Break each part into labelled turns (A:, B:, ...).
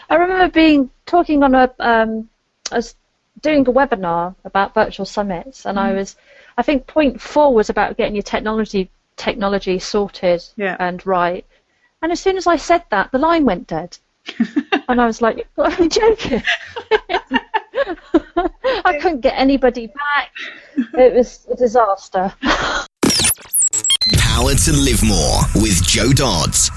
A: I remember talking on doing a webinar about virtual summits, and I think point 4 was about getting your technology sorted and right. And as soon as I said that, the line went dead. And I was like, I'm joking. I couldn't get anybody back. It was a disaster.
B: Power to Live More with Joe Dodds.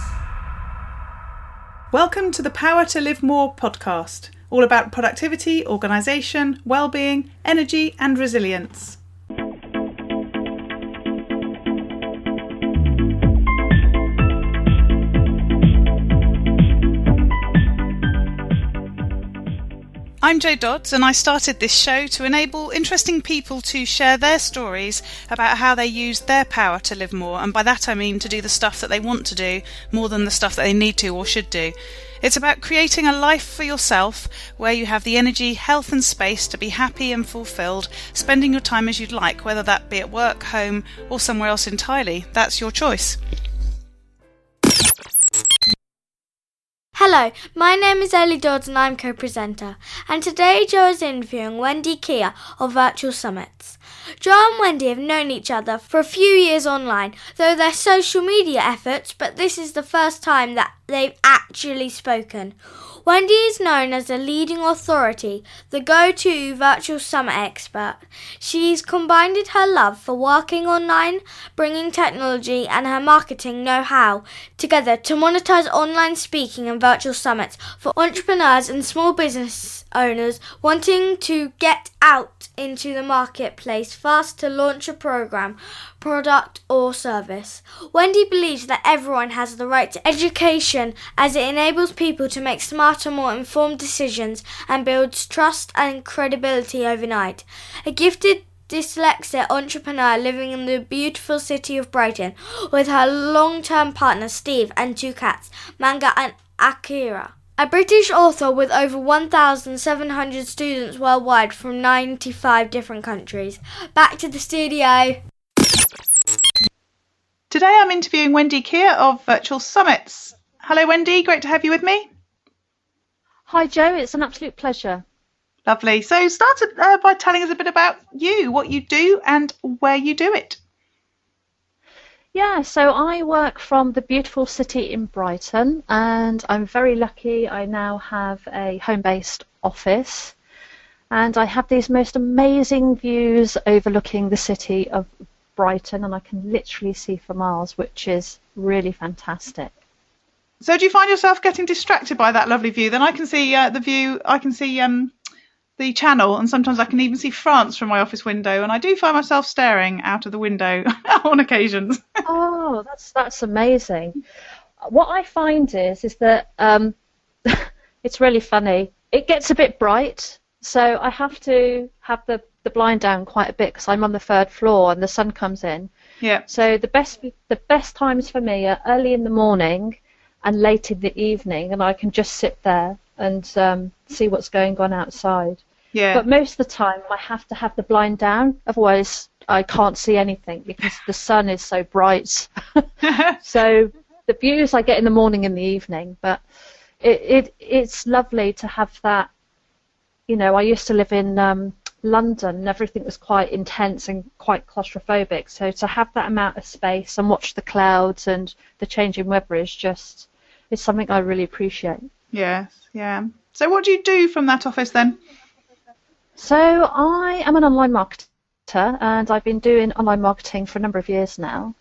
C: Welcome to the Power to Live More podcast, all about productivity, organisation, well-being, energy and resilience. I'm Jo Dodds, and I started this show to enable interesting people to share their stories about how they use their power to live more, and by that I mean to do the stuff that they want to do more than the stuff that they need to or should do. It's about creating a life for yourself where you have the energy, health and space to be happy and fulfilled, spending your time as you'd like, whether that be at work, home or somewhere else entirely. That's your choice.
D: Hello, my name is Ellie Dodds and I'm co-presenter, and today Jo is interviewing Wendy Kier of Virtual Summits. Jo and Wendy have known each other for a few years online, though their social media efforts, but this is the first time that they've actually spoken. Wendy is known as a leading authority, the go-to virtual summit expert. She's combined her love for working online, bringing technology and her marketing know-how together to monetize online speaking and virtual summits for entrepreneurs and small business owners wanting to get out into the marketplace fast to launch a program, product or service. Wendy believes that everyone has the right to education as it enables people to make smarter, more informed decisions and builds trust and credibility overnight. A gifted dyslexic entrepreneur living in the beautiful city of Brighton with her long-term partner Steve and 2 cats, Manga and Akira. A British author with over 1,700 students worldwide from 95 different countries. Back to the studio.
C: Today I'm interviewing Wendy Kier of Virtual Summits. Hello Wendy, great to have you with me.
A: Hi Jo, it's an absolute pleasure.
C: Lovely. So start by telling us a bit about you, what you do and where you do it.
A: Yeah, so I work from the beautiful city in Brighton, and I'm very lucky. I now have a home-based office, and I have these most amazing views overlooking the city of Brighton, and I can literally see for miles, which is really fantastic.
C: So do you find yourself getting distracted by that lovely view? Then I can see the view, I can see the channel, and sometimes I can even see France from my office window, and I do find myself staring out of the window on occasions.
A: Oh, that's amazing. What I find is that it's really funny. It gets a bit bright, so I have to have the blind down quite a bit because I'm on the 3rd floor and the sun comes in.
C: Yeah.
A: So the best times for me are early in the morning and late in the evening, and I can just sit there and see what's going on outside.
C: Yeah.
A: But most of the time I have to have the blind down, otherwise I can't see anything because the sun is so bright. So the views I get in the morning and the evening, but it's lovely to have that. You know, I used to live in London and everything was quite intense and quite claustrophobic, so to have that amount of space and watch the clouds and the changing weather is something I really appreciate.
C: Yes, yeah. So what do you do from that office then?
A: So I am an online marketer, and I've been doing online marketing for a number of years now.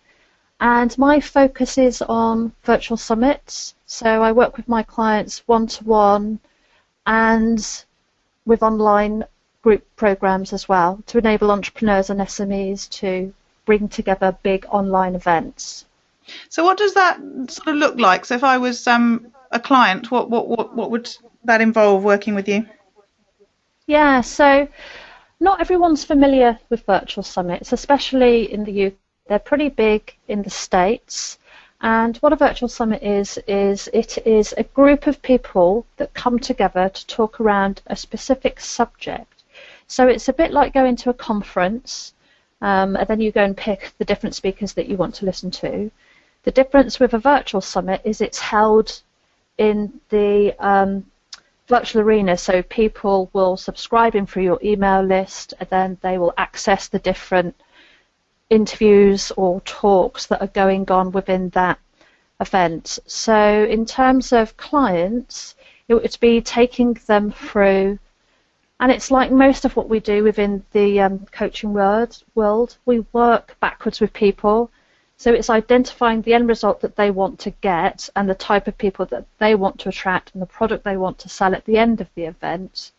A: And my focus is on virtual summits. So I work with my clients one-to-one and with online group programs as well to enable entrepreneurs and SMEs to bring together big online events.
C: So what does that sort of look like? So if I was a client, what would that involve working with you?
A: Yeah, so not everyone's familiar with virtual summits, especially in the UK. They're pretty big in the States. And what a virtual summit is it is a group of people that come together to talk around a specific subject. So it's a bit like going to a conference, and then you go and pick the different speakers that you want to listen to. The difference with a virtual summit is it's held in the virtual arena, so people will subscribe in through your email list, and then they will access the different interviews or talks that are going on within that event. So in terms of clients, it would be taking them through, and it's like most of what we do within the coaching world, we work backwards with people. So it's identifying the end result that they want to get and the type of people that they want to attract and the product they want to sell at the end of the event,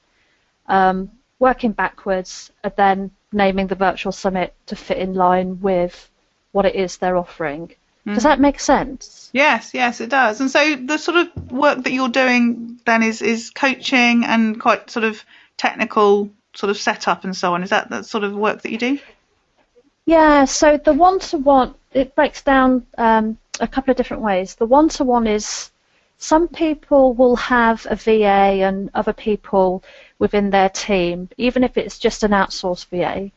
A: working backwards, and then naming the virtual summit to fit in line with what it is they're offering. Does that make sense?
C: Yes, it does. And so the sort of work that you're doing then is coaching and quite sort of technical sort of setup and so on. Is that sort of work that you do?
A: Yeah, so the one-to-one, it breaks down a couple of different ways. The one-to-one is some people will have a VA and other people within their team, even if it's just an outsourced VA.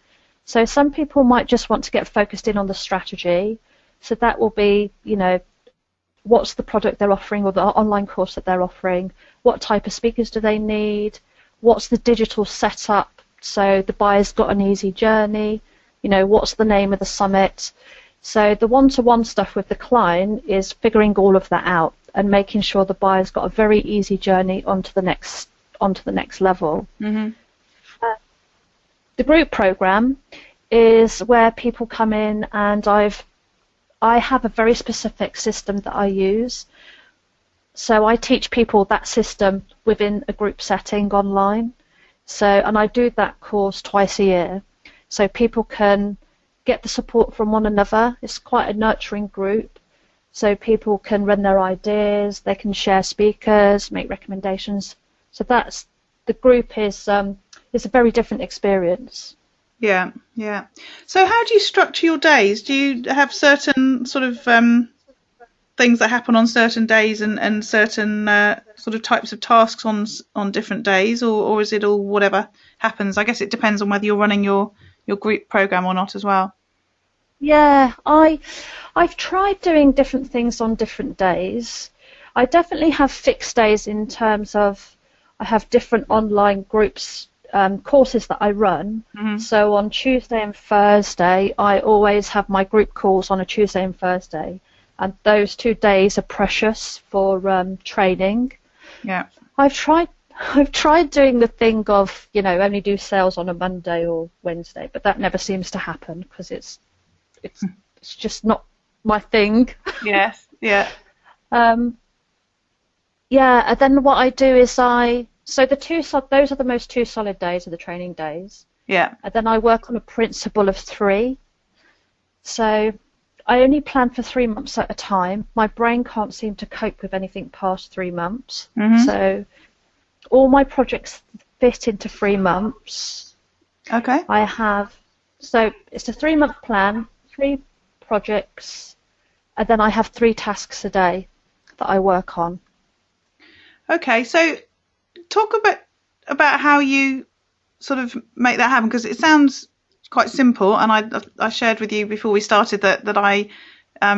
A: So some people might just want to get focused in on the strategy. So that will be, what's the product they're offering or the online course that they're offering? What type of speakers do they need? What's the digital setup so the buyer's got an easy journey? What's the name of the summit? So the one-to-one stuff with the client is figuring all of that out and making sure the buyer's got a very easy journey onto the next level.
C: Mm-hmm.
A: The group program is where people come in, and I have a very specific system that I use. So I teach people that system within a group setting online. And I do that course twice a year. So people can get the support from one another. It's quite a nurturing group. So people can run their ideas, they can share speakers, make recommendations. So the group is a very different experience.
C: Yeah. So how do you structure your days? Do you have certain sort of things that happen on certain days and certain sort of types of tasks on different days, or is it all whatever happens? I guess it depends on whether you're running your group program or not as well.
A: Yeah, I've tried doing different things on different days. I definitely have fixed days in terms of I have different online groups, courses that I run.
C: Mm-hmm.
A: So on Tuesday and Thursday, I always have my group calls on a Tuesday and Thursday, and those 2 days are precious for training.
C: Yeah,
A: I've tried doing the thing of only do sales on a Monday or Wednesday, but that never seems to happen because it's just not my thing.
C: Yes, yeah.
A: And then what I do is those are the most 2 solid days of the training days.
C: Yeah.
A: And then I work on a principle of 3. So I only plan for 3 months at a time. My brain can't seem to cope with anything past 3 months.
C: Mm-hmm.
A: So all my projects fit into 3 months.
C: Okay.
A: So it's a 3-month plan, 3 projects, and then I have 3 tasks a day that I work on.
C: Okay, so talk about how you sort of make that happen, because it sounds quite simple, and I shared with you before we started that I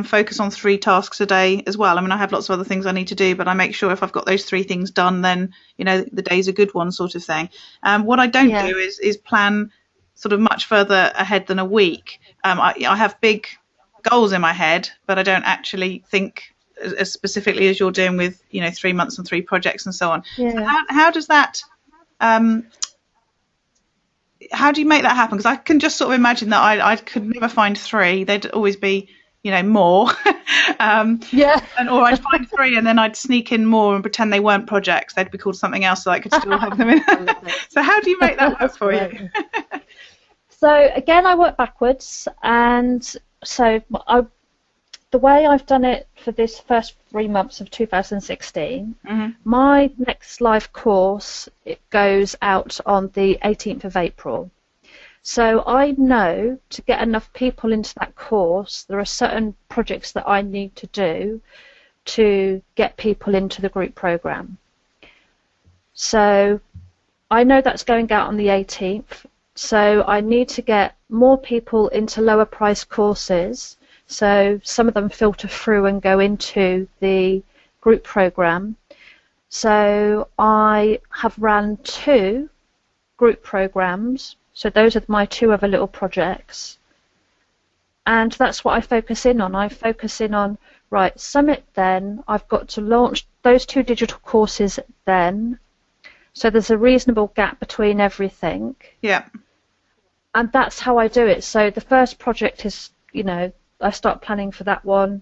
C: focus on 3 tasks a day as well. I mean, I have lots of other things I need to do, but I make sure if I've got those 3 things done, then the day's a good one, sort of thing. What I don't do is plan sort of much further ahead than a week. I have big goals in my head, but I don't actually think as specifically as you're doing with 3 months and 3 projects and so on.
A: Yeah.
C: So how does that how do you make that happen? Because I can just sort of imagine that I could never find 3. They'd always be more. Or I'd find 3 and then I'd sneak in more and pretend they weren't projects. They'd be called something else so I could still have them in. So how do you make that work for you?
A: So again, I work backwards, and so the way I've done it for this first 3 months of 2016,
C: mm-hmm.
A: my next live course, it goes out on the 18th of April. So I know to get enough people into that course, there are certain projects that I need to do to get people into the group program. So I know that's going out on the 18th. So I need to get more people into lower price courses. So some of them filter through and go into the group program. So I have ran 2 group programs. So those are my 2 other little projects. And that's what I focus in on. I focus in on, right, Summit then, I've got to launch those 2 digital courses then. So there's a reasonable gap between everything.
C: Yeah.
A: And that's how I do it. So the first project is, I start planning for that one.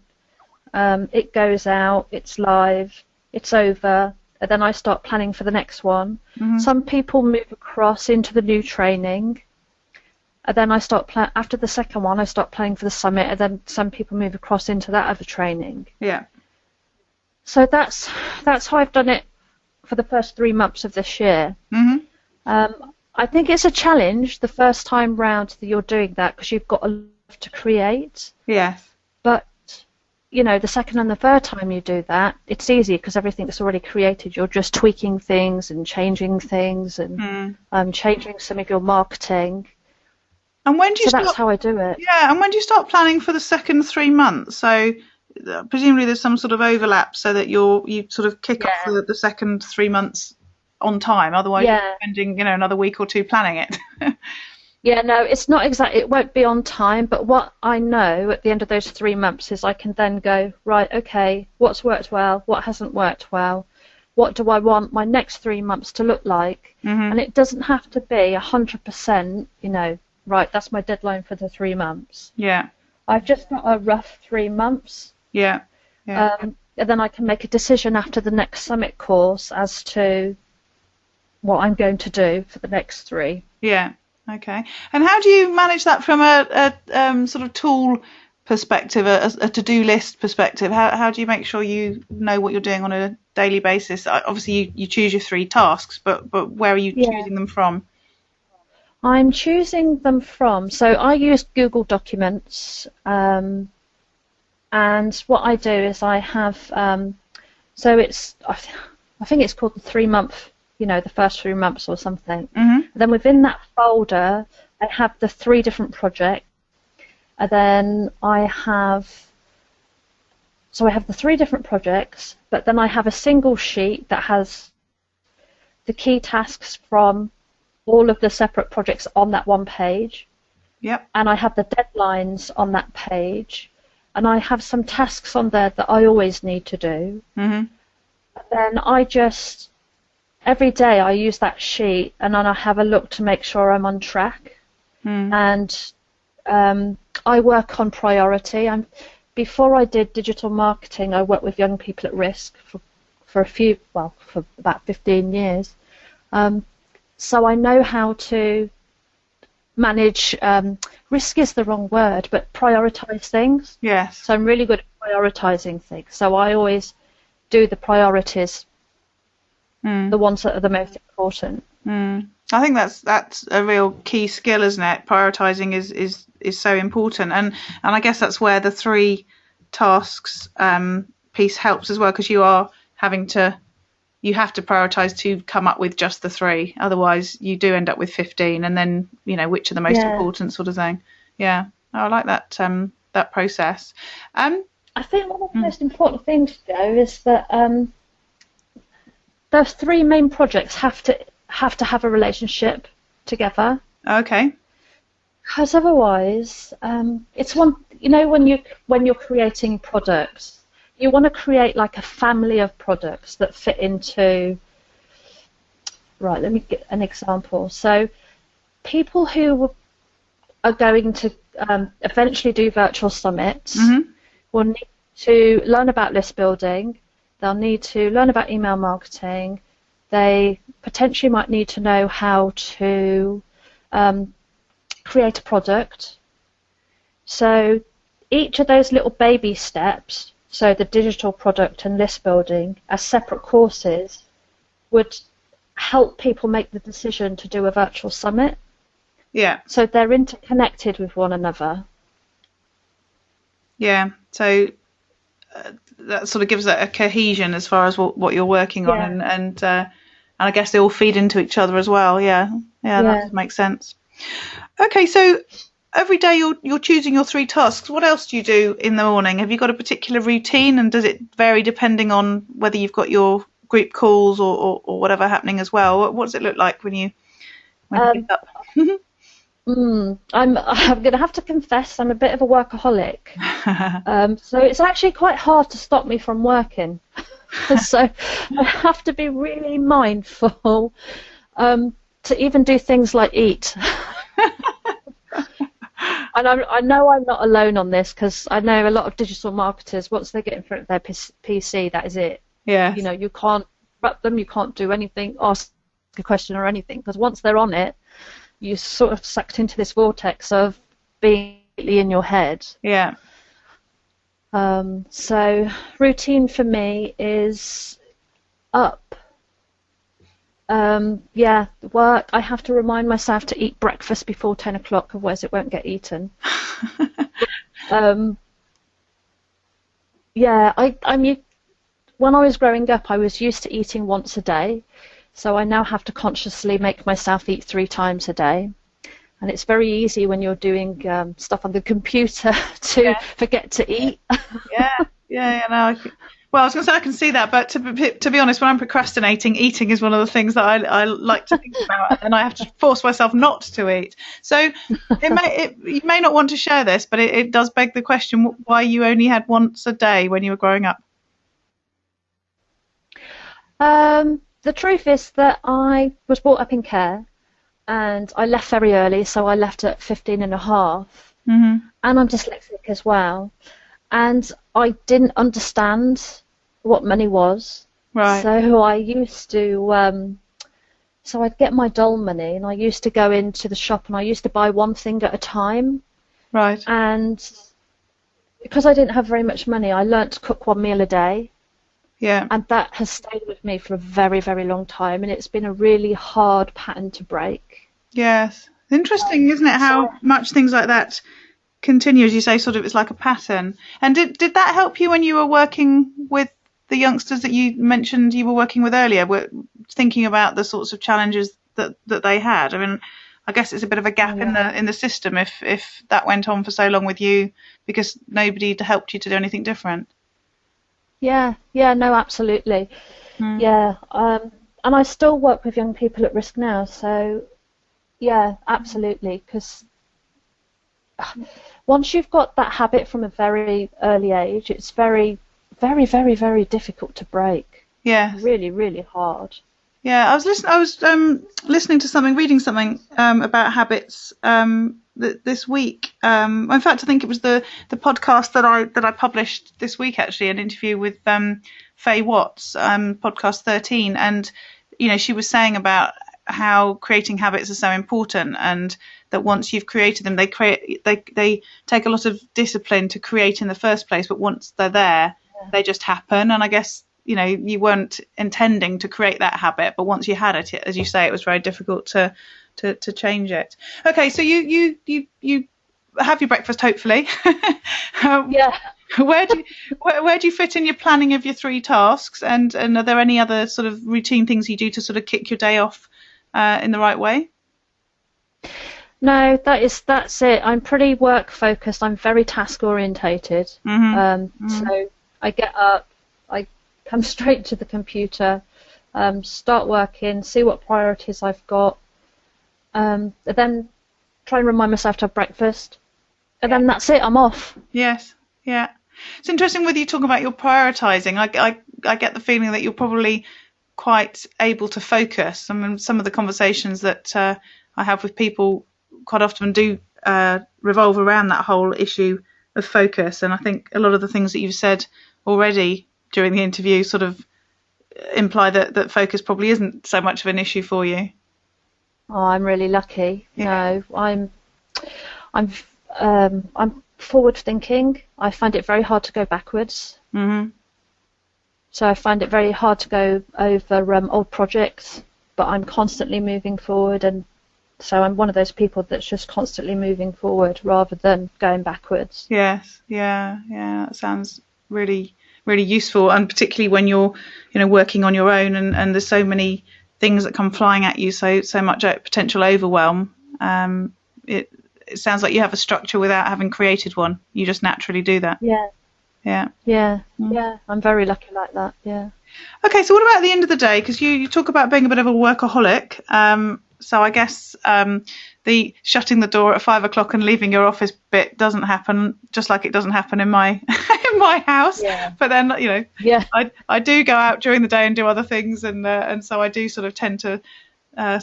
A: It goes out, it's live, it's over, and then I start planning for the next one.
C: Mm-hmm.
A: Some people move across into the new training, and then I start after the second one, I start planning for the summit, and then some people move across into that other training.
C: Yeah.
A: So that's how I've done it for the first 3 months of this year.
C: Mm-hmm.
A: I think it's a challenge the first time round that you're doing that, because you've got a lot to create.
C: Yes.
A: But the second and the third time you do that, it's easy because everything's already created. You're just tweaking things and changing things and changing some of your marketing.
C: And when do you
A: that's how I do it.
C: Yeah, and when do you start planning for the second 3 months? So presumably there's some sort of overlap so that you sort of kick off the second 3 months on time. Otherwise you're spending another week or 2 planning it.
A: Yeah, no, it's not exactly, it won't be on time, but what I know at the end of those 3 months is I can then go, right, okay, what's worked well, what hasn't worked well, what do I want my next 3 months to look like?
C: Mm-hmm.
A: And it doesn't have to be 100%, right, that's my deadline for the 3 months.
C: Yeah.
A: I've just got a rough 3 months.
C: Yeah. Yeah.
A: And then I can make a decision after the next summit course as to what I'm going to do for the next 3.
C: Yeah. Okay. And how do you manage that from a sort of tool perspective, a to-do list perspective? How do you make sure you know what you're doing on a daily basis? Obviously, you choose your 3 tasks, but where are you choosing them from?
A: I'm choosing them from, so I use Google Documents, and what I do is I have, so it's, I think it's called the 3 month, the first 3 months or something.
C: Mm-hmm.
A: Then within that folder, I have the 3 different projects, and then I have the 3 different projects, but then I have a single sheet that has the key tasks from all of the separate projects on that one page.
C: Yep. And
A: I have the deadlines on that page, and I have some tasks on there that I always need to do.
C: Mm-hmm.
A: Then every day I use that sheet, and then I have a look to make sure I'm on track. And I work on priority. Before I did digital marketing, I worked with young people at risk for about 15 years. So I know how to manage, risk is the wrong word, but prioritize things.
C: Yes.
A: So I'm really good at prioritizing things. So I always do the priorities, the ones that are the most important.
C: I think that's a real key skill, isn't it? Prioritizing is so important, and I guess that's where the 3 tasks piece helps as well, because you have to prioritize to come up with just the 3. Otherwise, you do end up with 15, and then which are the most important sort of thing. Yeah, I like that that process.
A: I think one of the most important things, Joe, is that those 3 main projects have to have a relationship together.
C: Okay.
A: Because otherwise, it's one. When you're creating products, you want to create like a family of products that fit into. Right. Let me get an example. So, people who are going to eventually do virtual summits will need to learn about list building. They'll need to learn about email marketing. They potentially might need to know how to create a product. So each of those little baby steps, so the digital product and list building as separate courses, would help people make the decision to do a virtual summit.
C: Yeah.
A: So they're interconnected with one another.
C: Yeah. So that sort of gives a cohesion as far as what you're working on, and I guess they all feed into each other as well. Yeah, that makes sense. Okay, so every day you're choosing your 3 tasks. What else do you do in the morning? Have you got a particular routine, and does it vary depending on whether you've got your group calls or whatever happening as well? What does it look like when you pick up?
A: I'm going to have to confess I'm a bit of a workaholic. So it's actually quite hard to stop me from working. So I have to be really mindful to even do things like eat. And I know I'm not alone on this, because I know a lot of digital marketers, once they get in front of their PC, that is it.
C: Yeah.
A: You know, you can't interrupt them, you can't do anything, ask a question or anything, because once they're on it, you're sort of sucked into this vortex of being in your head.
C: Yeah.
A: So routine for me is up. Work. I have to remind myself to eat breakfast before 10 o'clock, otherwise it won't get eaten. When I was growing up, I was used to eating once a day, so I now have to consciously make myself eat 3 times a day. And it's very easy when you're doing stuff on the computer to forget to eat. Well, I was going to say I can see that, but to be honest, when I'm procrastinating, eating is one of the things that I like to think about, and I have to force myself not to eat. So you may not want to share this, but it does beg the question why you only had once a day when you were growing up. The truth is that I was brought up in care, and I left very early, so I left at 15 and a half, and I'm dyslexic as well. And I didn't understand what money was. Right. So I used to, so I'd get my dole money, and I used to go into the shop, and I used to buy one thing at a time. Right. And because I didn't have very much money, I learnt to cook one meal a day. Yeah. And that has stayed with me for a very, very long time, and it's been a really hard pattern to break. Yes. Interesting, isn't it, how much things like that continue, as you say, sort of it's like a pattern. And did that help you when you were working with the youngsters that you mentioned you were working with earlier, were thinking about the sorts of challenges that they had? I mean, I guess it's a bit of a gap in the system if that went on for so long with you because nobody helped you to do anything different. No, absolutely. Yeah, and I still work with young people at risk now, so yeah, absolutely, because once you've got that habit from a very early age, it's very, very, very, very difficult to break. Yeah. Really, really hard. Yeah, I was listening to something, reading something about habits this week. In fact, I think it was the podcast that I published this week, actually, an interview with Faye Watts, podcast 13, and she was saying about how creating habits are so important, and that once you've created them, they take a lot of discipline to create in the first place, but once they're there, they just happen. And I guess you weren't intending to create that habit, but once you had it, as you say, it was very difficult to change it. Okay, so you have your breakfast, hopefully. Yeah. Where do you fit in your planning of your 3 tasks, and are there any other sort of routine things you do to sort of kick your day off in the right way? No, that's it. I'm pretty work focused. I'm very task orientated. So I get up, I come straight to the computer, start working, see what priorities I've got, and then try and remind myself to have breakfast, and then that's it. I'm off. Yes, yeah. It's interesting with you talking about your prioritising. I get the feeling that you're probably quite able to focus. I mean, some of the conversations that I have with people quite often do revolve around that whole issue of focus, and I think a lot of the things that you've said already during the interview sort of imply that focus probably isn't so much of an issue for you. Oh, I'm really lucky. Yeah. No, I'm forward thinking. I find it very hard to go backwards. So I find it very hard to go over old projects, but I'm constantly moving forward, and so I'm one of those people that's just constantly moving forward rather than going backwards. Yes, yeah, that sounds really, really useful, and particularly when you're, working on your own, and there's so many things that come flying at you, so much potential overwhelm. It sounds like you have a structure without having created one. You just naturally do that. Yeah. I'm very lucky like that. Yeah.
C: Okay, so what about the end of the day? Because you talk about being a bit of a workaholic. So I guess the shutting the door at 5 o'clock and leaving your office bit doesn't happen, just like it doesn't happen in my in my house.
A: Yeah.
C: But then,
A: Yeah.
C: I do go out during the day and do other things, and so I do sort of tend to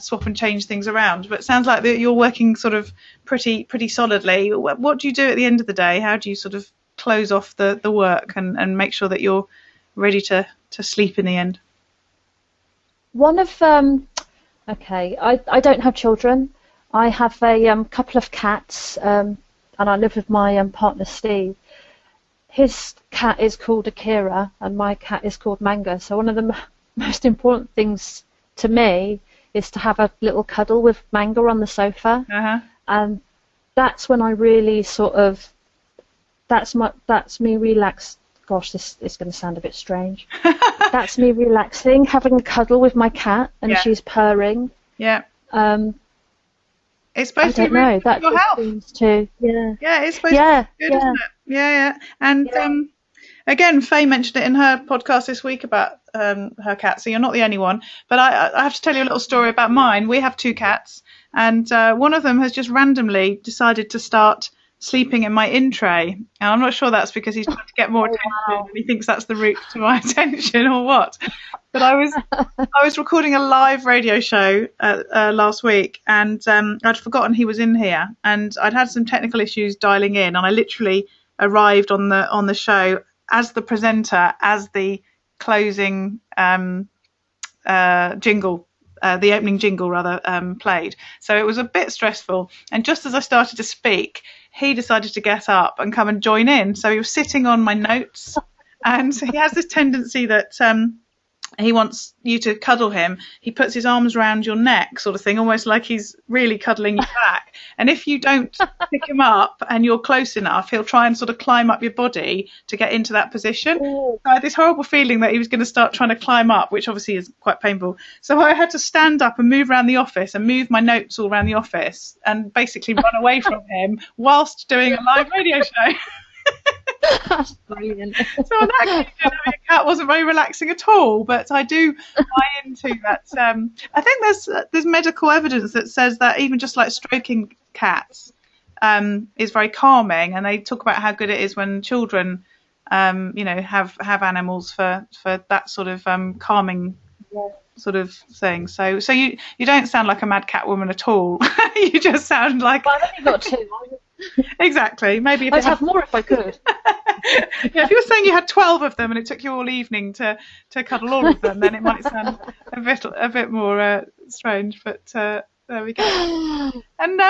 C: swap and change things around. But it sounds like that you're working sort of pretty solidly. What do you do at the end of the day? How do you sort of close off the work and make sure that you're ready to sleep in the end?
A: One of okay, I don't have children. I have a couple of cats, and I live with my partner Steve. His cat is called Akira, and my cat is called Manga. So one of the most important things to me is to have a little cuddle with Manga on the sofa, and that's when I really sort of that's me relaxed. Gosh, this is going to sound a bit strange. That's me relaxing, having a cuddle with my cat, and she's purring.
C: Yeah. It's supposed
A: I
C: to be
A: don't
C: really
A: know. That
C: good for your health.
A: seems to, yeah.
C: Yeah, it's supposed to be good, isn't it? Yeah. And again, Faye mentioned it in her podcast this week about her cat, so you're not the only one. But I have to tell you a little story about mine. We have 2 cats, and one of them has just randomly decided to start sleeping in my in tray, and I'm not sure that's because he's trying to get more attention and he thinks that's the route to my attention or what. But I was recording a live radio show last week, and I'd forgotten he was in here, and I'd had some technical issues dialing in, and I literally arrived on the show as the presenter, as the closing jingle. The opening jingle rather played, so it was a bit stressful, and just as I started to speak, he decided to get up and come and join in. So he was sitting on my notes, and he has this tendency that he wants you to cuddle him. He puts his arms around your neck, sort of thing, almost like he's really cuddling you back. And if you don't pick him up and you're close enough, he'll try and sort of climb up your body to get into that position. So I had this horrible feeling that he was going to start trying to climb up, which obviously is quite painful. So I had to stand up and move around the office and move my notes all around the office and basically run away from him whilst doing a live radio show.
A: That's brilliant.
C: So on that occasion, having a cat wasn't very relaxing at all, but I do buy into that. I think there's medical evidence that says that even just like stroking cats is very calming, and they talk about how good it is when children have animals for that sort of calming sort of thing. So you don't sound like a mad cat woman at all. You just sound like...
A: Well, I've only got 2.
C: Exactly. Maybe if
A: I'd have more if I could.
C: Yeah, if you were saying you had 12 of them and it took you all evening to cuddle all of them, then it might sound a bit more strange. But there we go. And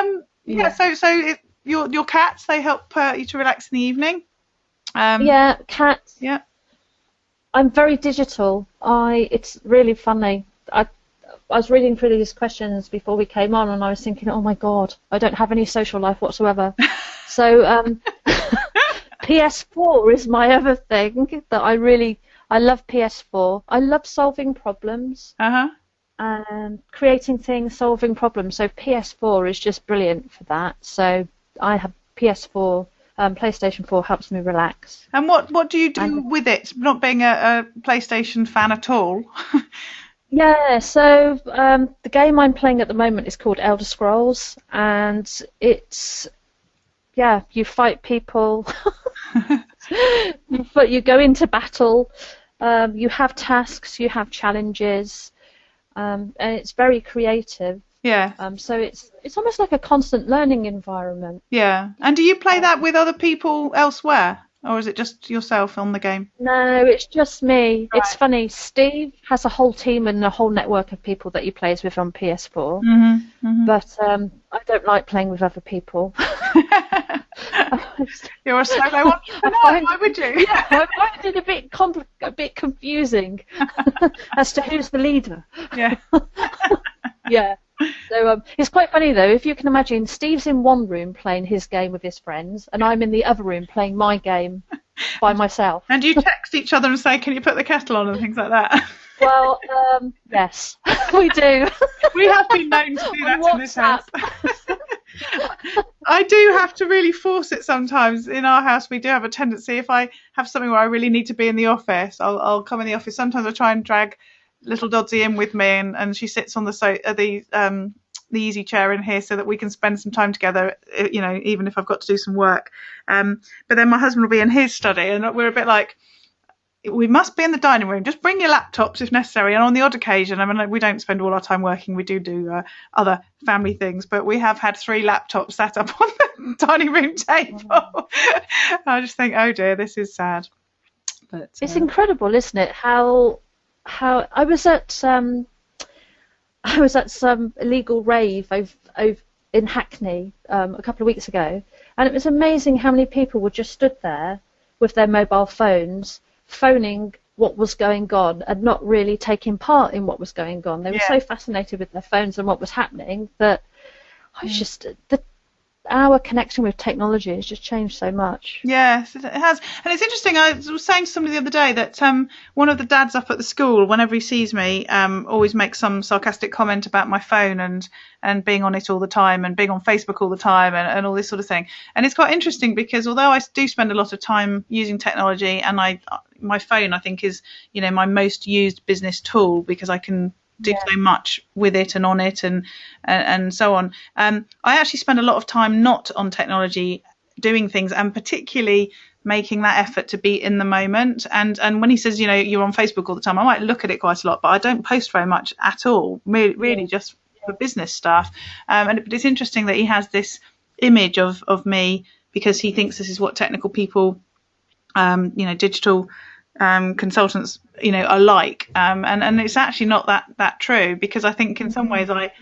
C: so your cats, they help you to relax in the evening.
A: Cats.
C: Yeah.
A: I'm very digital. It's really funny. I was reading through these questions before we came on, and I was thinking, oh my God, I don't have any social life whatsoever. So PS4 is my other thing that I love PS4. I love solving problems and creating things, solving problems. So PS4 is just brilliant for that. So I have PS4. PlayStation 4 helps me relax.
C: And what do you do with it? Not being a PlayStation fan at all.
A: Yeah, so the game I'm playing at the moment is called Elder Scrolls, and it's, you fight people, but you go into battle, you have tasks, you have challenges, and it's very creative.
C: Yeah.
A: So it's almost like a constant learning environment.
C: Yeah. And do you play that with other people elsewhere? Or is it just yourself on the game?
A: No, it's just me.
C: Right.
A: It's funny. Steve has a whole team and a whole network of people that he plays with on PS4. But I don't like playing with other people.
C: You're a solo entrepreneur. Why would you?
A: Yeah, I find it a bit confusing as to who's the leader.
C: Yeah.
A: Yeah. So it's quite funny though. If you can imagine, Steve's in one room playing his game with his friends, and I'm in the other room playing my game by myself.
C: And you text each other and say, "Can you put the kettle on?" and things like that.
A: Well, yes, we do.
C: We have been known to do that in this house. I do have to really force it sometimes. In our house, we do have a tendency, if I have something where I really need to be in the office, I'll come in the office. Sometimes I try and drag little Doddsy in with me, and she sits on the easy chair in here so that we can spend some time together, even if I've got to do some work. But then my husband will be in his study, and we're a bit like, we must be in the dining room. Just bring your laptops if necessary. And on the odd occasion, I mean, we don't spend all our time working. We do other family things, but we have had 3 laptops set up on the dining room table. I just think, oh dear, this is sad. But
A: it's incredible, isn't it? How I was at some illegal rave over in Hackney a couple of weeks ago, and it was amazing how many people were just stood there with their mobile phones, phoning what was going on and not really taking part in what was going on. They were so fascinated with their phones and what was happening that I was just our connection with technology has just changed so much.
C: Yes, it has. And it's interesting, I was saying to somebody the other day that one of the dads up at the school, whenever he sees me, always makes some sarcastic comment about my phone and being on it all the time and being on Facebook all the time and all this sort of thing. And it's quite interesting because although I do spend a lot of time using technology, and my phone, I think, is my most used business tool because I can do so much with it and on it and so on. I actually spend a lot of time not on technology doing things, and particularly making that effort to be in the moment. And when he says, you're on Facebook all the time, I might look at it quite a lot, but I don't post very much at all, really just for business stuff. But it's interesting that he has this image of me because he thinks this is what technical people, digital consultants are like, and it's actually not that true, because I think in some ways I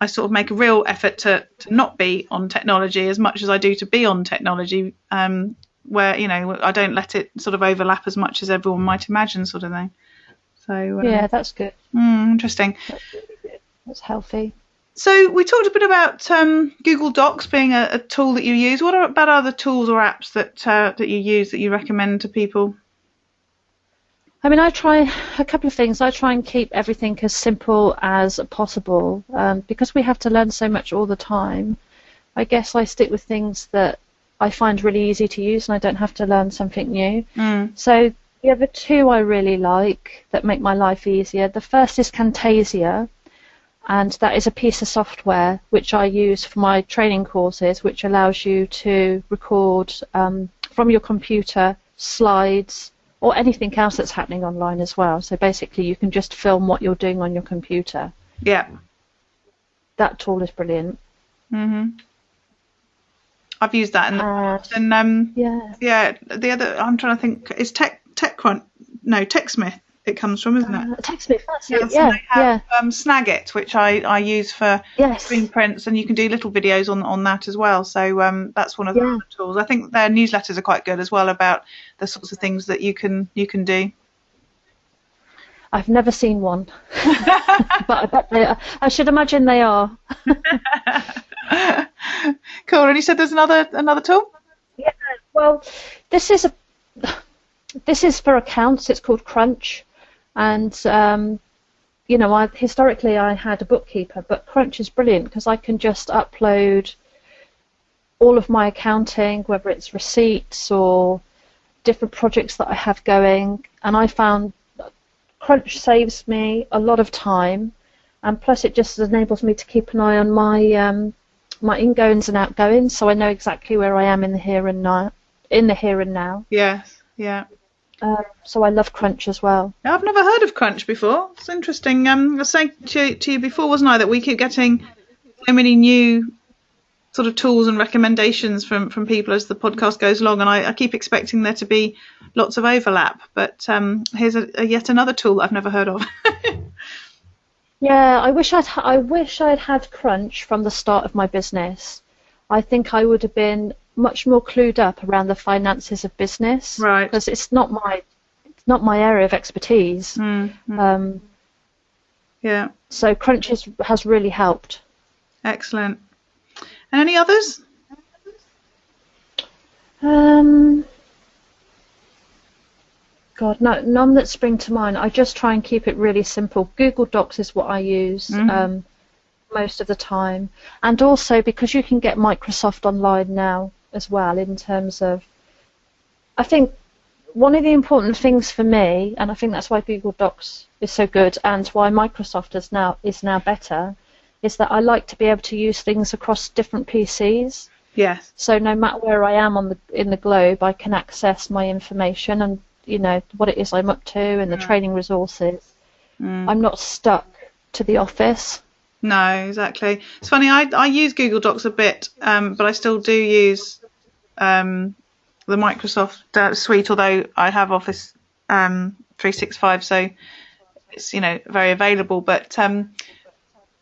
C: sort of make a real effort to not be on technology as much as I do to be on technology, where I don't let it sort of overlap as much as everyone might imagine, sort of thing. So
A: yeah, that's good.
C: Interesting.
A: That's really good. That's healthy.
C: So we talked a bit about Google Docs being a tool that you use. What about other tools or apps that you use that you recommend to people?
A: I mean, I try a couple of things. I try and keep everything as simple as possible because we have to learn so much all the time. I guess I stick with things that I find really easy to use and I don't have to learn something new. So the other 2 I really like that make my life easier. The first is Camtasia, and that is a piece of software which I use for my training courses, which allows you to record from your computer slides or anything else that's happening online as well. So basically you can just film what you're doing on your computer.
C: Yeah.
A: That tool is brilliant.
C: I've used that in the past. And the other, I'm trying to think, is TechSmith it comes from, isn't it?
A: TechSmith, that's it.
C: And they have Snagit, which I use for screen prints, and you can do little videos on that as well. So that's one of the other tools. I think their newsletters are quite good as well about the sorts of things that you can do.
A: I've never seen one, but I bet I should imagine they are.
C: Cool. And you said there's another tool?
A: Yeah. Well, this is for accounts. It's called Crunch, and historically I had a bookkeeper, but Crunch is brilliant because I can just upload all of my accounting, whether it's receipts or different projects that I have going, and I found Crunch saves me a lot of time, and plus it just enables me to keep an eye on my my ingoings and outgoings, so I know exactly where I am in the here and now.
C: Yes, yeah.
A: So I love Crunch as well.
C: Now, I've never heard of Crunch before. It's interesting. I was saying to you before, wasn't I, that we keep getting so many new sort of tools and recommendations from people as the podcast goes along, and I keep expecting there to be lots of overlap. But here's yet another tool that I've never heard of.
A: Yeah, I wish I'd had Crunch from the start of my business. I think I would have been much more clued up around the finances of business,
C: right?
A: Because it's not my area of expertise.
C: Yeah.
A: So Crunch has really helped.
C: Excellent. And any others?
A: God, no, none that spring to mind. I just try and keep it really simple. Google Docs is what I use. most of the time. And also because you can get Microsoft Online now as well, in terms of, I think one of the important things for me, and I think that's why Google Docs is so good and why Microsoft is now better, is that I like to be able to use things across different PCs.
C: Yes.
A: So no matter where I am in the globe, I can access my information and, you know, what it is I'm up to and the training resources. I'm not stuck to the office.
C: No, exactly. It's funny, I use Google Docs a bit, but I still do use the Microsoft suite, although I have Office 365, so it's, you know, very available. But I'm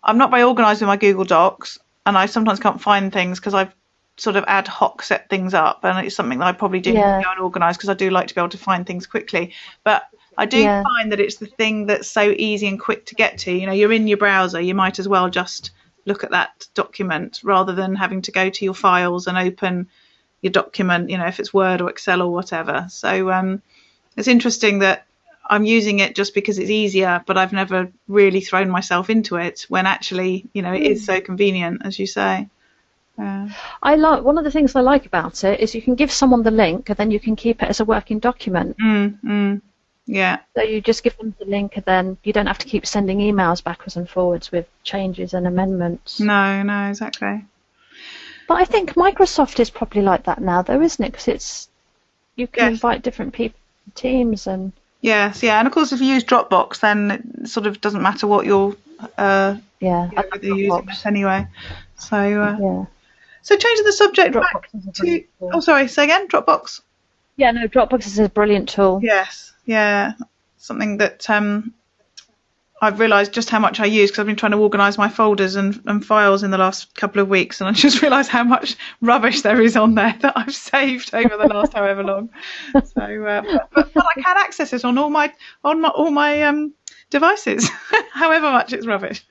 C: not very organised with my Google Docs, and I sometimes can't find things because I've sort of ad hoc set things up, and it's something that I probably do go and organise because I do like to be able to find things quickly. But I do find that it's the thing that's so easy and quick to get to. You know, you're in your browser, you might as well just look at that document rather than having to go to your files and open your document, you know, if it's Word or Excel or whatever. So it's interesting that I'm using it just because it's easier, but I've never really thrown myself into it when actually, you know, it is so convenient, as you say.
A: I like, one of the things I like about it is you can give someone the link and then you can keep it as a working document.
C: Yeah.
A: So you just give them the link and then you don't have to keep sending emails backwards and forwards with changes and amendments.
C: No, exactly.
A: But I think Microsoft is probably like that now, though, isn't it? Because you can invite different people, teams, and
C: yes, and of course, if you use Dropbox, then it sort of doesn't matter what you're you're using this anyway. So so changing the subject back to sorry, say again, Dropbox.
A: Yeah, no, Dropbox is a brilliant tool.
C: Yes, something that I've realised just how much I use because I've been trying to organise my folders and files in the last couple of weeks, and I just realised how much rubbish there is on there that I've saved over the last however long. So, but I can access it on all my devices, however much it's rubbish.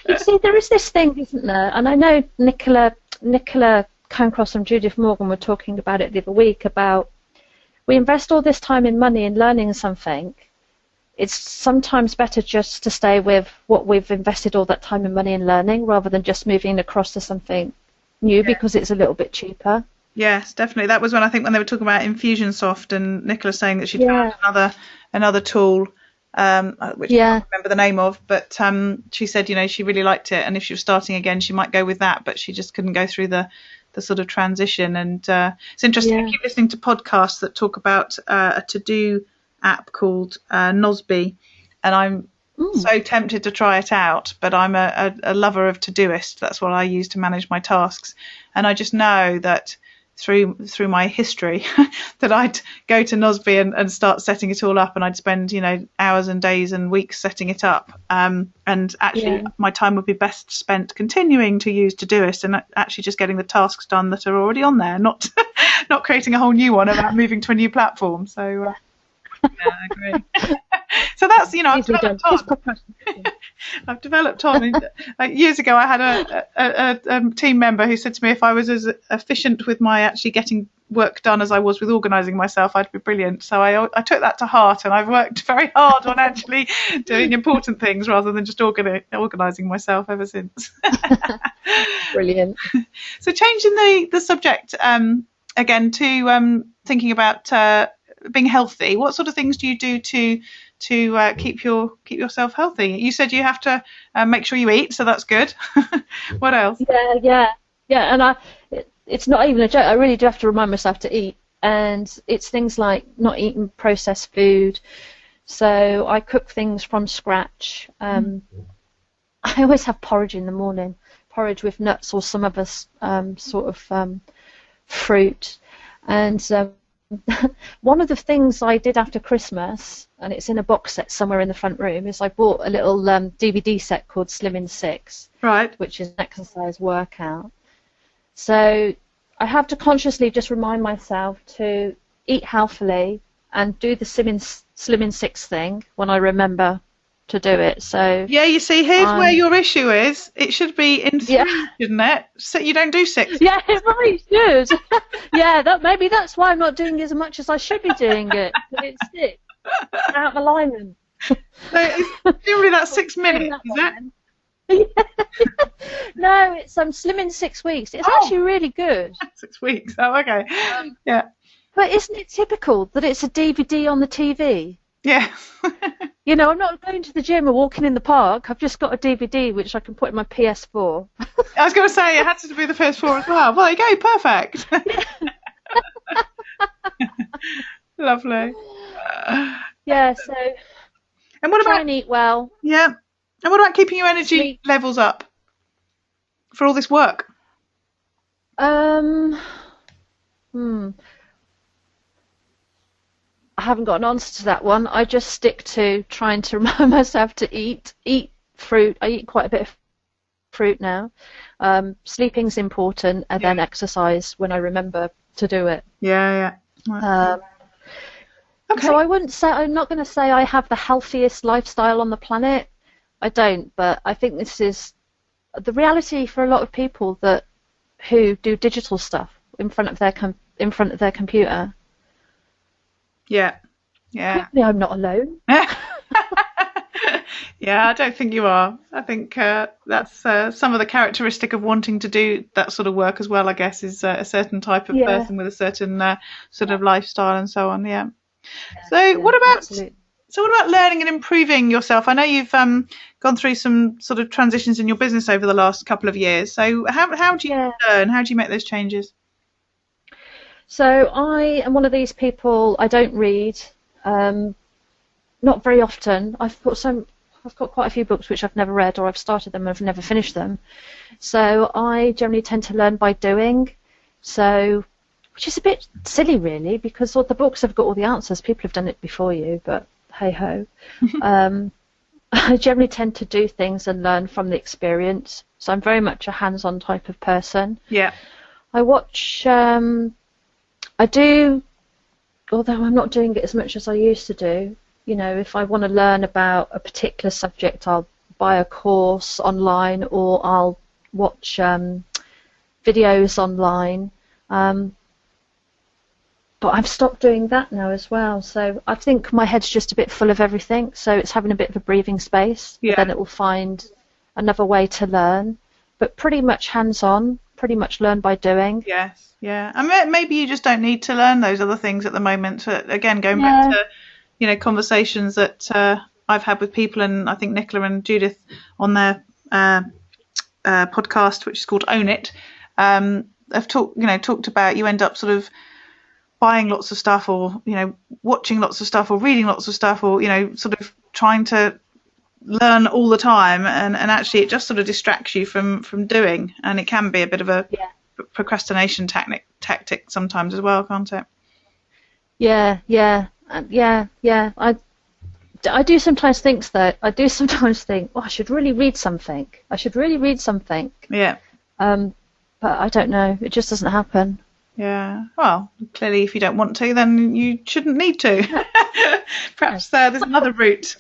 A: You see, there is this thing, isn't there? And I know Nicola Cancross and Judith Morgan were talking about it the other week about we invest all this time and money in learning something. It's sometimes better just to stay with what we've invested all that time and money in learning rather than just moving across to something new because it's a little bit cheaper.
C: Yes, definitely. That was when they were talking about Infusionsoft and Nicola saying that she'd found another tool, which I can't remember the name of, but she said, you know, she really liked it, and if she was starting again, she might go with that, but she just couldn't go through the sort of transition. And it's interesting. I keep listening to podcasts that talk about a to-do app called Nosby, and I'm so tempted to try it out, but I'm a lover of Todoist. That's what I use to manage my tasks, and I just know that through my history that I'd go to Nosby and start setting it all up, and I'd spend, you know, hours and days and weeks setting it up, and actually my time would be best spent continuing to use Todoist and actually just getting the tasks done that are already on there, not creating a whole new one about moving to a new platform. So I agree. So that's, you know, I've developed on. Like years ago, I had a team member who said to me if I was as efficient with my actually getting work done as I was with organising myself, I'd be brilliant. So I took that to heart, and I've worked very hard on actually doing important things rather than just organising myself ever since.
A: Brilliant.
C: So changing the subject again to thinking about being healthy. What sort of things do you do to keep yourself healthy? You said you have to make sure you eat, so that's good. What else?
A: Yeah. And it's not even a joke. I really do have to remind myself to eat, and it's things like not eating processed food. So I cook things from scratch. I always have porridge in the morning, porridge with nuts or some other sort of fruit, and one of the things I did after Christmas, and it's in a box set somewhere in the front room, is I bought a little DVD set called Slim in 6,
C: right,
A: which is an exercise workout. So I have to consciously just remind myself to eat healthily and do the Slim in 6 thing when I remember to do it. So
C: yeah, you see, here's where your issue is. It should be in 3, shouldn't it? So you don't do 6.
A: Yeah, it really should. Maybe that's why I'm not doing as much as I should be doing it. But it's 6. Out of alignment.
C: So generally that's 6 minutes, is it?
A: No, it's Slim in 6 weeks. It's actually really good.
C: 6 weeks. Oh, okay. Yeah.
A: But isn't it typical that it's a DVD on the TV?
C: Yeah.
A: You know, I'm not going to the gym or walking in the park. I've just got a DVD which I can put in my PS4.
C: I was going to say it had to be the PS4 as well. Well, there you go. Perfect. Lovely.
A: Yeah, so
C: and what
A: try
C: about
A: and eat well.
C: Yeah. And what about keeping your energy levels up for all this work?
A: I haven't got an answer to that one. I just stick to trying to remind myself to eat fruit. I eat quite a bit of fruit now. Sleeping's important, and then exercise when I remember to do it.
C: Yeah. Okay.
A: So I'm not going to say I have the healthiest lifestyle on the planet. I don't, but I think this is the reality for a lot of people who do digital stuff in front of their computer.
C: Yeah.
A: Hopefully I'm not alone.
C: Yeah, I don't think you are. I think that's some of the characteristic of wanting to do that sort of work as well, I guess, is a certain type of person with a certain sort of lifestyle and so on. Yeah. What about learning and improving yourself? I know you've gone through some sort of transitions in your business over the last couple of years. So how do you learn? How do you make those changes?
A: So I am one of these people. I don't read, not very often. I've got quite a few books which I've never read, or I've started them and I've never finished them. So I generally tend to learn by doing. So, which is a bit silly, really, because all the books have got all the answers. People have done it before you, but hey ho. I generally tend to do things and learn from the experience. So I'm very much a hands-on type of person.
C: Yeah.
A: I watch. I do, although I'm not doing it as much as I used to do. You know, if I want to learn about a particular subject, I'll buy a course online or I'll watch videos online. But I've stopped doing that now as well. So I think my head's just a bit full of everything. So it's having a bit of a breathing space.
C: Yeah.
A: Then it will find another way to learn. But pretty much hands-on, pretty much learn by doing.
C: Yes. Yeah. And maybe you just don't need to learn those other things at the moment. Again, going back to, conversations that I've had with people, and I think Nicola and Judith on their podcast, which is called Own It, have talked about you end up sort of buying lots of stuff, or watching lots of stuff, or reading lots of stuff, or sort of trying to learn all the time, and actually it just sort of distracts you from doing, and it can be a bit of a procrastination tactic sometimes as well, can't it? Yeah.
A: I do sometimes think that. I do sometimes think, I should really read something.
C: Yeah.
A: But I don't know. It just doesn't happen.
C: Yeah. Well, clearly, if you don't want to, then you shouldn't need to. Perhaps there's another route.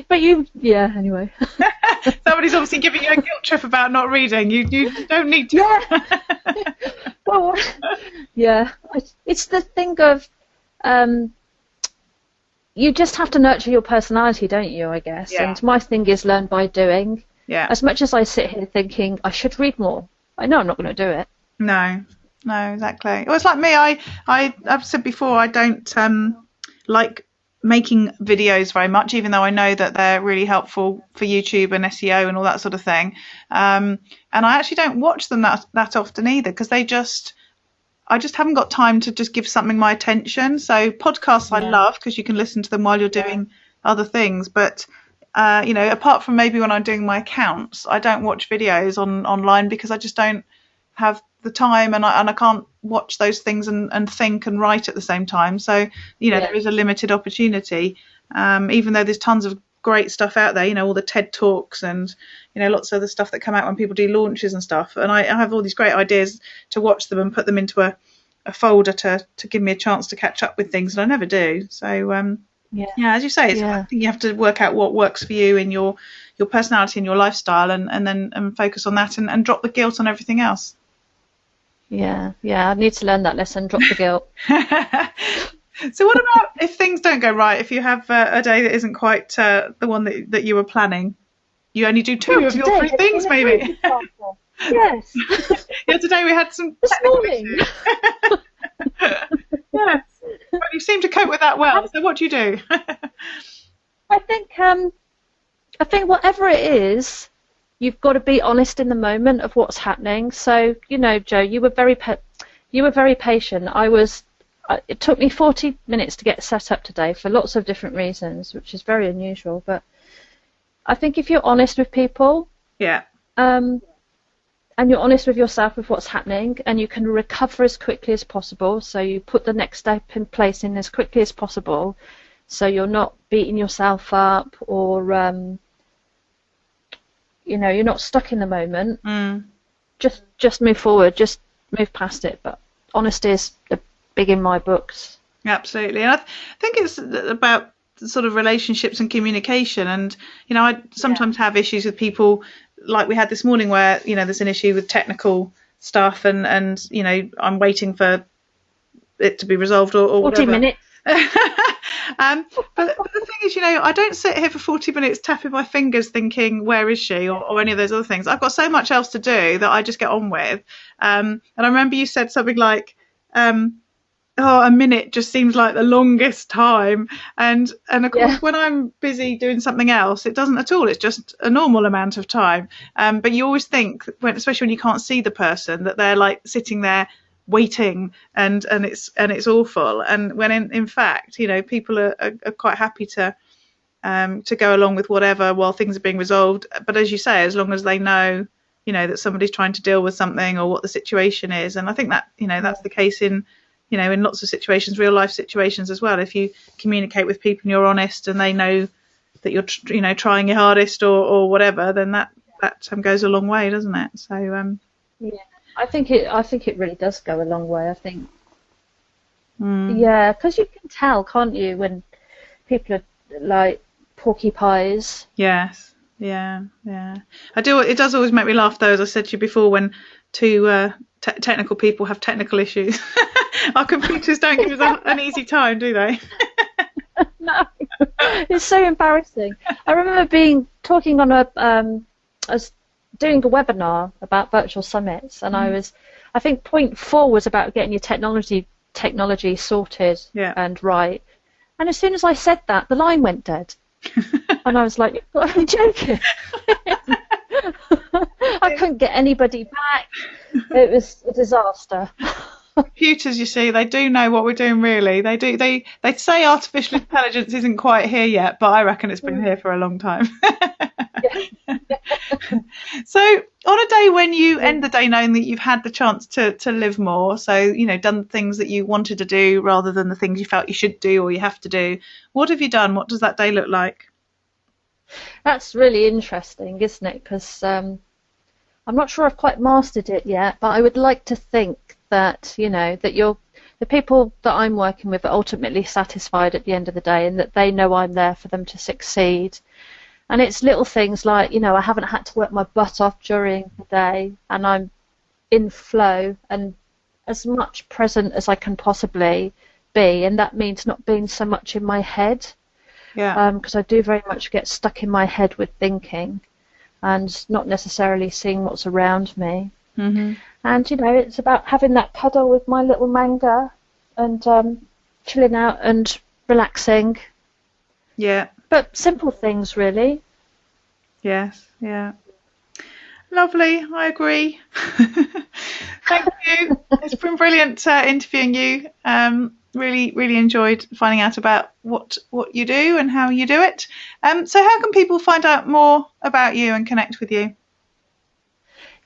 A: But anyway.
C: Somebody's obviously giving you a guilt trip about not reading. You don't need to.
A: Yeah. Well, yeah. It's the thing of you just have to nurture your personality, don't you, I guess?
C: Yeah.
A: And my thing is learn by doing.
C: Yeah.
A: As much as I sit here thinking I should read more, I know I'm not going to do it.
C: No, exactly. Well, it's like me. I've said before, I don't like making videos very much, even though I know that they're really helpful for YouTube and SEO and all that sort of thing. And I actually don't watch them that often either, because I just haven't got time to just give something my attention. So podcasts I love, because you can listen to them while you're doing other things. But apart from maybe when I'm doing my accounts, I don't watch videos online, because I just don't have the time, and I can't watch those things and think and write at the same time. So there is a limited opportunity, even though there's tons of great stuff out there, all the TED Talks and lots of other stuff that come out when people do launches and stuff, and I have all these great ideas to watch them and put them into a folder to give me a chance to catch up with things, and I never do. So as you say, I think you have to work out what works for you in your personality and your lifestyle, and then focus on that, and drop the guilt on everything else.
A: Yeah, I need to learn that lesson, drop the guilt.
C: So what about if things don't go right? If you have a day that isn't quite the one that you were planning, you only do two of your 3 things, maybe.
A: Yes.
C: Yeah, today we had some
A: this morning.
C: Yes, but you seem to cope with that well. So what do you do?
A: I think whatever it is, you've got to be honest in the moment of what's happening. So Jo, you were very patient. It took me 40 minutes to get set up today for lots of different reasons, which is very unusual. But I think if you're honest with people,
C: yeah,
A: and you're honest with yourself with what's happening, and you can recover as quickly as possible, so you put the next step in place in as quickly as possible, so you're not beating yourself up or you're not stuck in the moment. Just move forward, just move past it. But honesty is big in my books.
C: Absolutely. And I think it's about sort of relationships and communication, and I sometimes have issues with people like we had this morning where there's an issue with technical stuff and I'm waiting for it to be resolved or
A: 40
C: whatever.
A: minutes.
C: But the thing is, I don't sit here for 40 minutes tapping my fingers thinking, where is she, or any of those other things. I've got so much else to do that I just get on with. And I remember you said something like, a minute just seems like the longest time. And of course, when I'm busy doing something else, it doesn't at all. It's just a normal amount of time. But you always think, especially when you can't see the person, that they're like sitting there waiting and it's awful. And when in fact, people are quite happy to go along with whatever while things are being resolved. But as you say, as long as they know, that somebody's trying to deal with something or what the situation is. And I think that, that's the case in lots of situations, real life situations as well. If you communicate with people and you're honest and they know that you're, trying your hardest or whatever, then that goes a long way, doesn't it? So,
A: yeah, I think it really does go a long way. I think, yeah, because you can tell, can't you, when people are like porcupines?
C: Yes. Yeah. I do. It does always make me laugh, though, as I said to you before, when two technical people have technical issues. Our computers don't give us an easy time, do they?
A: No, it's so embarrassing. I remember talking on I was doing a webinar about virtual summits, and I think point 4 was about getting your technology sorted and right. And as soon as I said that, the line went dead. And I was like, you've got to be joking. I couldn't get anybody back. It was a disaster.
C: Computers, you see, they do know what we're doing, really. They do. They say artificial intelligence isn't quite here yet, but I reckon it's been here for a long time. So on a day when you end the day knowing that you've had the chance to live more, so done things that you wanted to do rather than the things you felt you should do or you have to do, what have you done? What does that day look like?
A: That's really interesting, isn't it? Because I'm not sure I've quite mastered it yet, but I would like to think that that the people that I'm working with are ultimately satisfied at the end of the day, and that they know I'm there for them to succeed. And it's little things like, I haven't had to work my butt off during the day, and I'm in flow and as much present as I can possibly be, and that means not being so much in my head. Yeah. Because I do very much get stuck in my head with thinking and not necessarily seeing what's around me. Mm-hmm. And, it's about having that cuddle with my little manga and chilling out and relaxing.
C: Yeah.
A: But simple things, really.
C: Yes, yeah. Lovely, I agree. Thank you. It's been brilliant interviewing you. Really, really enjoyed finding out about what you do and how you do it. So how can people find out more about you and connect with you?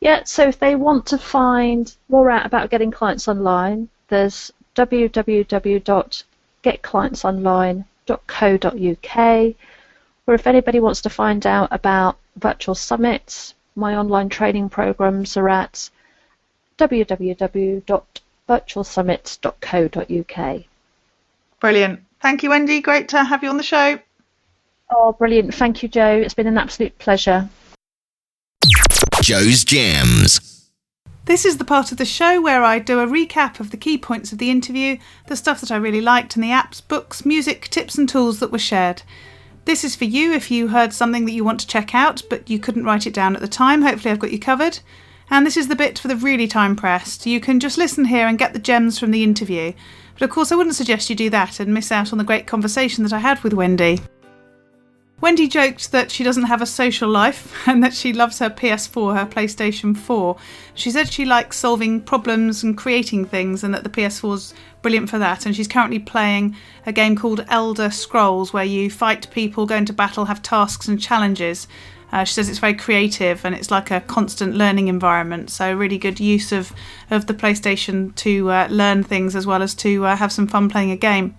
A: Yeah, so if they want to find more out about getting clients online, there's www.getclientsonline.co.uk, or if anybody wants to find out about virtual summits, my online training programs are at www.virtualsummits.co.uk.
C: Brilliant. Thank you, Wendy. Great to have you on the show.
A: Oh, brilliant. Thank you, Jo. It's been an absolute pleasure.
B: Jo's Gems.
C: This is the part of the show where I do a recap of the key points of the interview, the stuff that I really liked, and the apps, books, music, tips and tools that were shared. This is for you if you heard something that you want to check out, but you couldn't write it down at the time. Hopefully I've got you covered. And this is the bit for the really time-pressed. You can just listen here and get the gems from the interview. But of course I wouldn't suggest you do that and miss out on the great conversation that I had with Wendy. Wendy joked that she doesn't have a social life and that she loves her PS4, her PlayStation 4. She said she likes solving problems and creating things and that the PS4's brilliant for that. And she's currently playing a game called Elder Scrolls where you fight people, go into battle, have tasks and challenges. She says it's very creative and it's like a constant learning environment. So really good use of the PlayStation to learn things as well as to have some fun playing a game.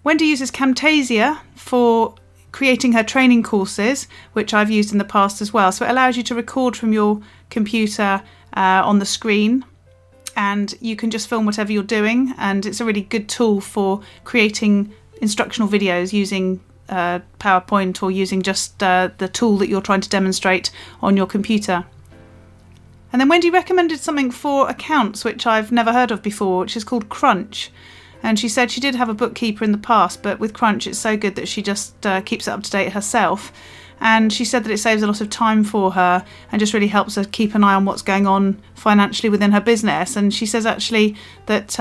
C: Wendy uses Camtasia for creating her training courses, which I've used in the past as well. So it allows you to record from your computer on the screen and you can just film whatever you're doing. And it's a really good tool for creating instructional videos using PowerPoint or using just the tool that you're trying to demonstrate on your computer. And then Wendy recommended something for accounts which I've never heard of before, which is called Crunch. And she said she did have a bookkeeper in the past, but with Crunch it's so good that she just keeps it up to date herself. And she said that it saves a lot of time for her and just really helps her keep an eye on what's going on financially within her business. And she says actually that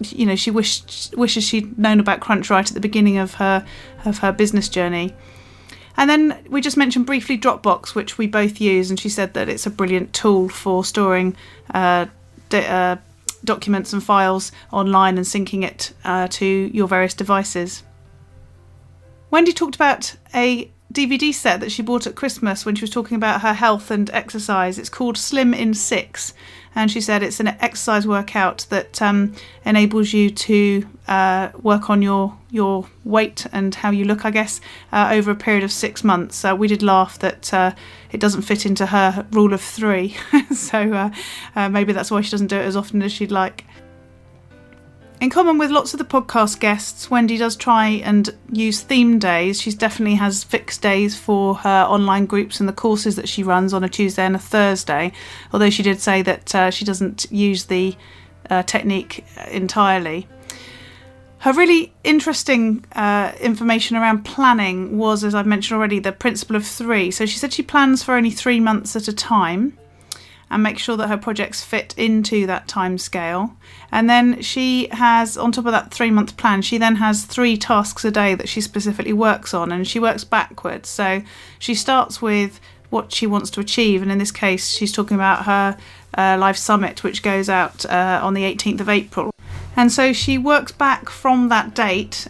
C: she wishes she'd known about Crunch right at the beginning of her business journey. And then we just mentioned briefly Dropbox, which we both use, and she said that it's a brilliant tool for storing documents and files online and syncing it to your various devices. Wendy talked about a DVD set that she bought at Christmas when she was talking about her health and exercise. It's called Slim in 6, and she said it's an exercise workout that enables you to work on your weight and how you look, I guess, over a period of 6 months. We did laugh that it doesn't fit into her rule of 3, so maybe that's why she doesn't do it as often as she'd like. In common with lots of the podcast guests, Wendy does try and use theme days. She definitely has fixed days for her online groups and the courses that she runs on a Tuesday and a Thursday, although she did say that she doesn't use the technique entirely. Her really interesting information around planning was, as I've mentioned already, the principle of 3. So she said she plans for only 3 months at a time and make sure that her projects fit into that time scale. And then she has, on top of that 3-month plan, she then has 3 tasks a day that she specifically works on, and she works backwards. So she starts with what she wants to achieve, and in this case she's talking about her live summit, which goes out on the 18th of April. And so she works back from that date,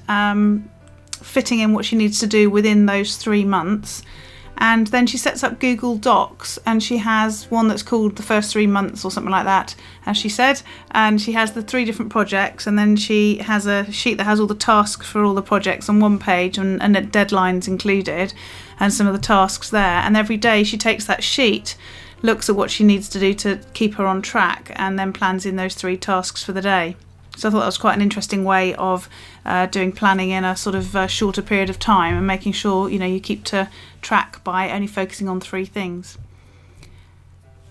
C: fitting in what she needs to do within those 3 months. And then she sets up Google Docs, and she has one that's called the first 3 months or something like that, as she said. And she has the 3 different projects, and then she has a sheet that has all the tasks for all the projects on one page and deadlines included and some of the tasks there. And every day she takes that sheet, looks at what she needs to do to keep her on track, and then plans in those 3 tasks for the day. So I thought that was quite an interesting way of doing planning in a sort of shorter period of time and making sure you keep to track by only focusing on 3 things.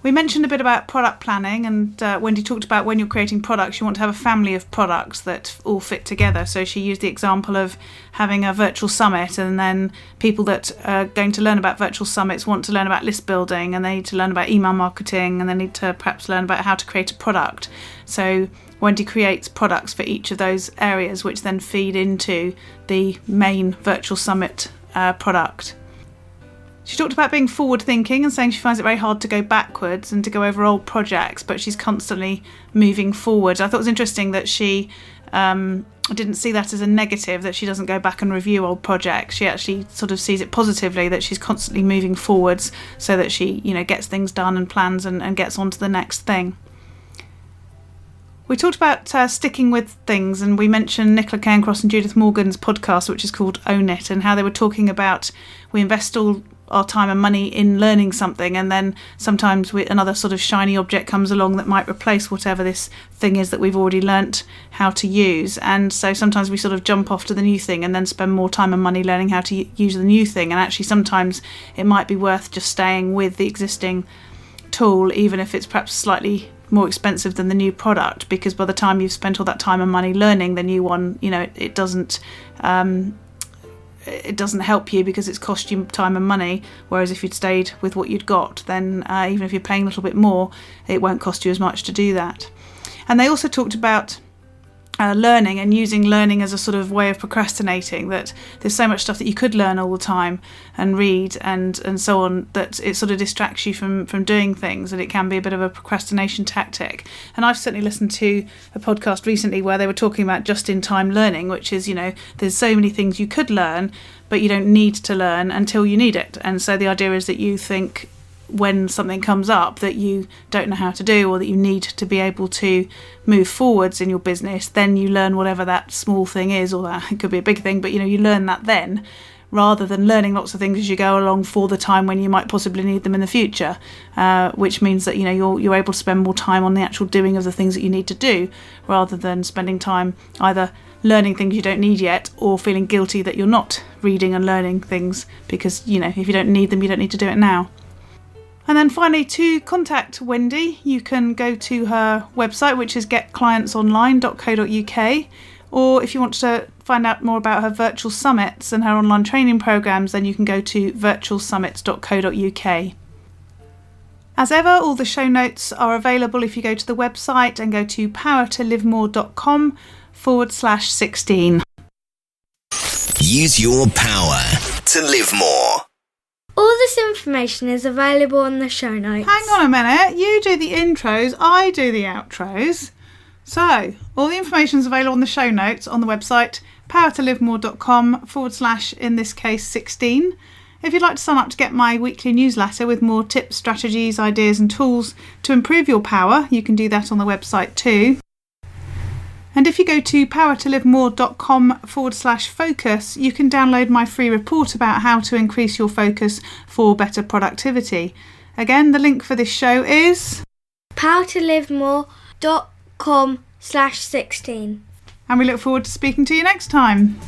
C: We mentioned a bit about product planning, and Wendy talked about when you're creating products, you want to have a family of products that all fit together. So she used the example of having a virtual summit, and then people that are going to learn about virtual summits want to learn about list building, and they need to learn about email marketing, and they need to perhaps learn about how to create a product. So Wendy creates products for each of those areas, which then feed into the main virtual summit product. She talked about being forward thinking and saying she finds it very hard to go backwards and to go over old projects, but she's constantly moving forward. I thought it was interesting that she didn't see that as a negative, that she doesn't go back and review old projects. She actually sort of sees it positively, that she's constantly moving forwards so that she gets things done and plans and gets on to the next thing. We talked about sticking with things, and we mentioned Nicola Cairncross and Judith Morgan's podcast, which is called Own It, and how they were talking about we invest all our time and money in learning something, and then sometimes another sort of shiny object comes along that might replace whatever this thing is that we've already learnt how to use. And so sometimes we sort of jump off to the new thing and then spend more time and money learning how to use the new thing, and actually sometimes it might be worth just staying with the existing tool, even if it's perhaps slightly more expensive than the new product, because by the time you've spent all that time and money learning the new one, it doesn't help you because it's cost you time and money. Whereas if you'd stayed with what you'd got, then even if you're paying a little bit more, it won't cost you as much to do that. And they also talked about learning and using learning as a sort of way of procrastinating, that there's so much stuff that you could learn all the time and read and so on, that it sort of distracts you from doing things, and it can be a bit of a procrastination tactic. And I've certainly listened to a podcast recently where they were talking about just-in-time learning, which is, there's so many things you could learn, but you don't need to learn until you need it. And so the idea is that you think when something comes up that you don't know how to do, or that you need to be able to move forwards in your business, then you learn whatever that small thing is, or that it could be a big thing, but you learn that then, rather than learning lots of things as you go along for the time when you might possibly need them in the future, which means that you're able to spend more time on the actual doing of the things that you need to do, rather than spending time either learning things you don't need yet, or feeling guilty that you're not reading and learning things because if you don't need them, you don't need to do it now. And then finally, to contact Wendy, you can go to her website, which is getclientsonline.co.uk, or if you want to find out more about her virtual summits and her online training programs, then you can go to virtualsummits.co.uk. As ever, all the show notes are available if you go to the website and go to powertolivemore.com/16.
B: Use your power to live more.
D: All this information is available on the show notes.
C: Hang on a minute, you do the intros, I do the outros. So, all the information is available on the show notes on the website, powertolivemore.com/ in this case 16. If you'd like to sign up to get my weekly newsletter with more tips, strategies, ideas and tools to improve your power, you can do that on the website too. And if you go to powertolivemore.com/focus, you can download my free report about how to increase your focus for better productivity. Again, the link for this show is
D: powertolivemore.com/16.
C: And we look forward to speaking to you next time.